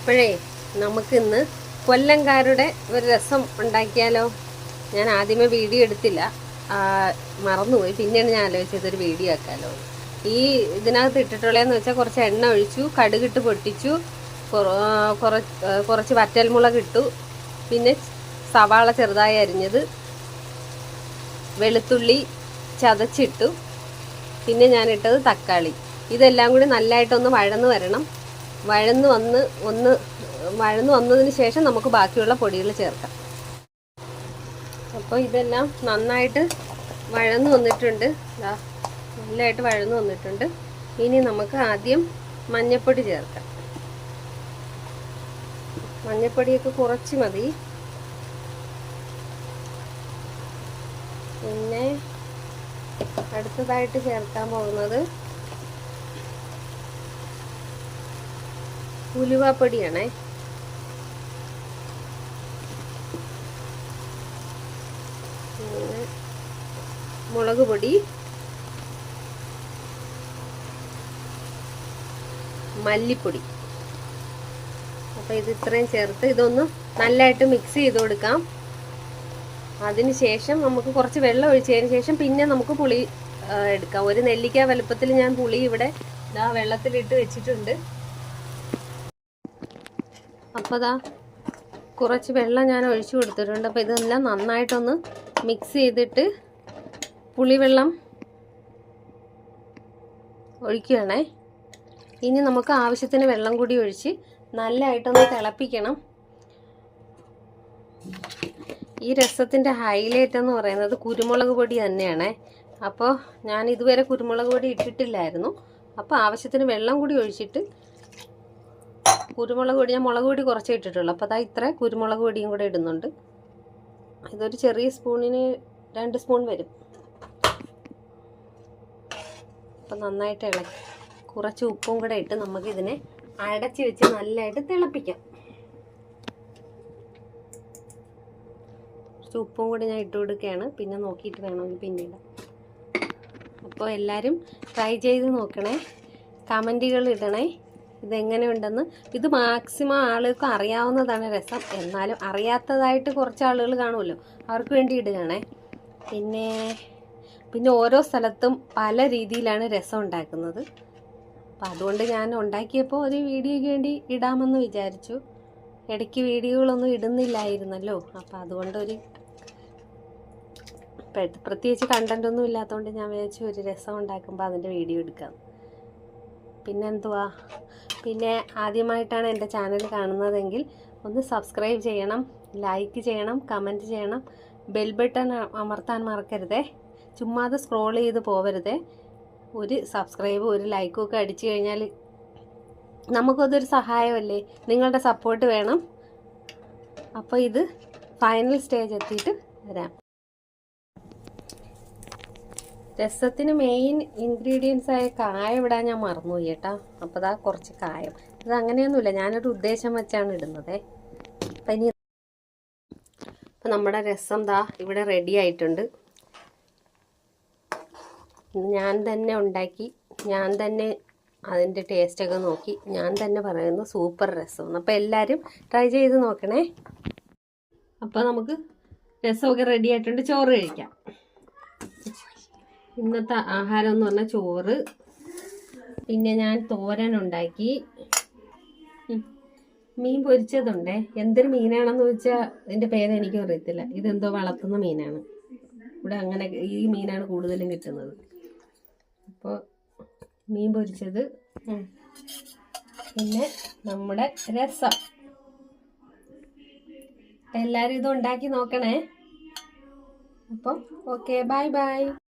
അപ്പോഴേ നമുക്കിന്ന് കൊല്ലംകാരുടെ ഒരു രസം ഉണ്ടാക്കിയാലോ. ഞാൻ ആദ്യമേ വീഡിയോ എടുത്തില്ല, മറന്നുപോയി. പിന്നെയാണ് ഞാൻ ആലോചിച്ചത് ഒരു വീഡിയോ ആക്കാമല്ലോ. ഈ ഇതിനകത്ത് ഇട്ടിട്ടുള്ളതെന്ന് വെച്ചാൽ കുറച്ച് എണ്ണ ഒഴിച്ചു, കടുകിട്ട് പൊട്ടിച്ചു, കുറച്ച് വറ്റൽമുളക് ഇട്ടു, പിന്നെ സവാള ചെറുതായി അരിഞ്ഞത്, വെളുത്തുള്ളി ചതച്ചിട്ടു, പിന്നെ ഞാനിട്ടത് തക്കാളി. ഇതെല്ലാം കൂടി നല്ലതായിട്ടൊന്ന് വഴന്ന് വരണം. വഴന്ന് വന്നതിന് ശേഷം നമുക്ക് ബാക്കിയുള്ള പൊടികൾ ചേർക്കാം. അപ്പോൾ ഇതെല്ലാം നന്നായിട്ട് വഴന്ന് വന്നിട്ടുണ്ട്, നല്ലതായിട്ട് വഴന്ന് വന്നിട്ടുണ്ട്. ഇനി നമുക്ക് ആദ്യം മഞ്ഞൾപ്പൊടി ചേർക്കാം. മഞ്ഞൾപ്പൊടിയൊക്കെ കുറച്ച് മതി. പിന്നെ അടുത്തതായിട്ട് ചേർക്കാൻ പോകുന്നത് ഉലുവാപ്പൊടിയാണേ. മുളക് പൊടി, മല്ലിപ്പൊടി. അപ്പോൾ ഇത് ഇത്രയും ചേർത്ത് ഇതൊന്ന് നല്ലതായിട്ട് മിക്സ് ചെയ്ത് കൊടുക്കാം. അതിനുശേഷം നമുക്ക് കുറച്ച് വെള്ളം ഒഴിച്ചതിന് ശേഷം പിന്നെ നമുക്ക് പുളി എടുക്കാം. ഒരു നെല്ലിക്ക വലുപ്പത്തിൽ ഞാൻ പുളി ഇവിടെ വെള്ളത്തിലിട്ട് വെച്ചിട്ടുണ്ട്. അപ്പോൾ കുറച്ച് വെള്ളം ഞാൻ ഒഴിച്ചു കൊടുത്തിട്ടുണ്ട്. അപ്പോൾ ഇതെല്ലാം നന്നായിട്ടൊന്ന് മിക്സ് ചെയ്തിട്ട് പുളിവെള്ളം ഒഴിക്കുകയാണേ. ഇനി നമുക്ക് ആവശ്യത്തിന് വെള്ളം കൂടി ഒഴിച്ച് നല്ലതായിട്ടൊന്ന് തിളപ്പിക്കണം. ഈ രസത്തിൻ്റെ ഹൈലൈറ്റ് എന്ന് പറയുന്നത് കുരുമുളക് പൊടി തന്നെയാണേ. അപ്പോൾ ഞാൻ ഇതുവരെ കുരുമുളക് പൊടി ഇട്ടിട്ടില്ലായിരുന്നു. അപ്പോൾ ആവശ്യത്തിന് വെള്ളം കൂടി ഒഴിച്ചിട്ട് കുരുമുളക് പൊടി, ഞാൻ മുളക് പൊടി കുറച്ചേ ഇട്ടിട്ടുള്ളൂ. അപ്പോൾ ഇത്ര കുരുമുളക് പൊടിയും കൂടെ ഇടുന്നുണ്ട്. ഇതൊരു ചെറിയ സ്പൂണിന് 2 സ്പൂൺ വരും. അപ്പം നന്നായിട്ട് ഇളക്കി കുറച്ച് ഉപ്പും കൂടെ ഇട്ട് നമുക്കിതിനെ അടച്ച് വെച്ച് നല്ലതായിട്ട് തിളപ്പിക്കാം. കുറച്ച് ഉപ്പും കൂടി ഞാൻ ഇട്ട് കൊടുക്കുകയാണ്. പിന്നെ നോക്കിയിട്ട് വേണമെങ്കിൽ പിന്നീട്. അപ്പോൾ എല്ലാവരും ട്രൈ ചെയ്ത് നോക്കണേ, കമൻറ്റുകൾ ഇടണേ ഇതെങ്ങനെയുണ്ടെന്ന്. ഇത് മാക്സിമം ആളുകൾക്ക് അറിയാവുന്നതാണ് രസം. എന്നാലും അറിയാത്തതായിട്ട് കുറച്ച് ആളുകൾ കാണുമല്ലോ, അവർക്ക് വേണ്ടി ഇടുകയാണേ. പിന്നെ ഓരോ സ്ഥലത്തും പല രീതിയിലാണ് രസം ഉണ്ടാക്കുന്നത്. അപ്പം അതുകൊണ്ട് ഞാൻ ഉണ്ടാക്കിയപ്പോൾ ഒരു വീഡിയോയ്ക്ക് വേണ്ടി ഇടാമെന്ന് വിചാരിച്ചു. ഇടയ്ക്ക് വീഡിയോകളൊന്നും ഇടുന്നില്ലായിരുന്നല്ലോ. അപ്പം അതുകൊണ്ട് പ്രത്യേകിച്ച് കണ്ടൻറ്റൊന്നും ഇല്ലാത്തതുകൊണ്ട് ഞാൻ വിചാരിച്ചു ഒരു രസം ഉണ്ടാക്കുമ്പോൾ അതിൻ്റെ വീഡിയോ എടുക്കാം. പിന്നെ ആദ്യമായിട്ടാണ് എൻ്റെ ചാനൽ കാണുന്നതെങ്കിൽ ഒന്ന് സബ്സ്ക്രൈബ് ചെയ്യണം, ലൈക്ക് ചെയ്യണം, കമൻറ്റ് ചെയ്യണം, ബെൽ ബട്ടൺ അമർത്താൻ മറക്കരുതേ. ചുമ്മാതെ സ്ക്രോൾ ചെയ്ത് പോവരുതേ. ഒരു സബ്സ്ക്രൈബും ഒരു ലൈക്കും ഒക്കെ അടിച്ചു കഴിഞ്ഞാൽ നമുക്കതൊരു സഹായമല്ലേ. നിങ്ങളുടെ സപ്പോർട്ട് വേണം. അപ്പോൾ ഇത് ഫൈനൽ സ്റ്റേജ് എത്തിയിട്ട് വരാം. രസത്തിന് മെയിൻ ഇൻഗ്രീഡിയൻസ് ആയ കായം ഇടാൻ ഞാൻ മറന്നുപോയി കേട്ടോ. അപ്പോൾ കുറച്ച് കായം. ഇത് അങ്ങനെയൊന്നുമില്ല, ഞാനൊരു ഉദ്ദേശം വെച്ചാണ് ഇടുന്നത്. അപ്പം നമ്മുടെ രസം ഇവിടെ റെഡി ആയിട്ടുണ്ട്. ഞാൻ തന്നെ ഉണ്ടാക്കി, ഞാൻ തന്നെ അതിൻ്റെ ടേസ്റ്റൊക്കെ നോക്കി, ഞാൻ തന്നെ പറയുന്നു സൂപ്പർ രസം. അപ്പോൾ എല്ലാവരും ട്രൈ ചെയ്ത് നോക്കണേ. അപ്പോൾ നമുക്ക് രസമൊക്കെ റെഡി ആയിട്ടുണ്ട്. ചോറ് കഴിക്കാം. ഇന്നത്തെ ആഹാരം എന്ന് പറഞ്ഞാൽ ചോറ്. പിന്നെ ഞാൻ തോരൻ ഉണ്ടാക്കി, മീൻ പൊരിച്ചതുണ്ടേ. എന്തൊരു മീനാണെന്ന് വെച്ചാൽ ഇതിൻ്റെ പേര് എനിക്കും അറിയത്തില്ല. ഇതെന്തോ വളർത്തുന്ന മീനാണ്. ഇവിടെ അങ്ങനെ ഈ മീനാണ് കൂടുതലും കിട്ടുന്നത്. അപ്പോൾ മീൻ പൊരിച്ചത്, പിന്നെ നമ്മുടെ രസം. എല്ലാവരും ഇത് ഉണ്ടാക്കി നോക്കണേ. അപ്പം ഓക്കെ, ബൈ ബൈ.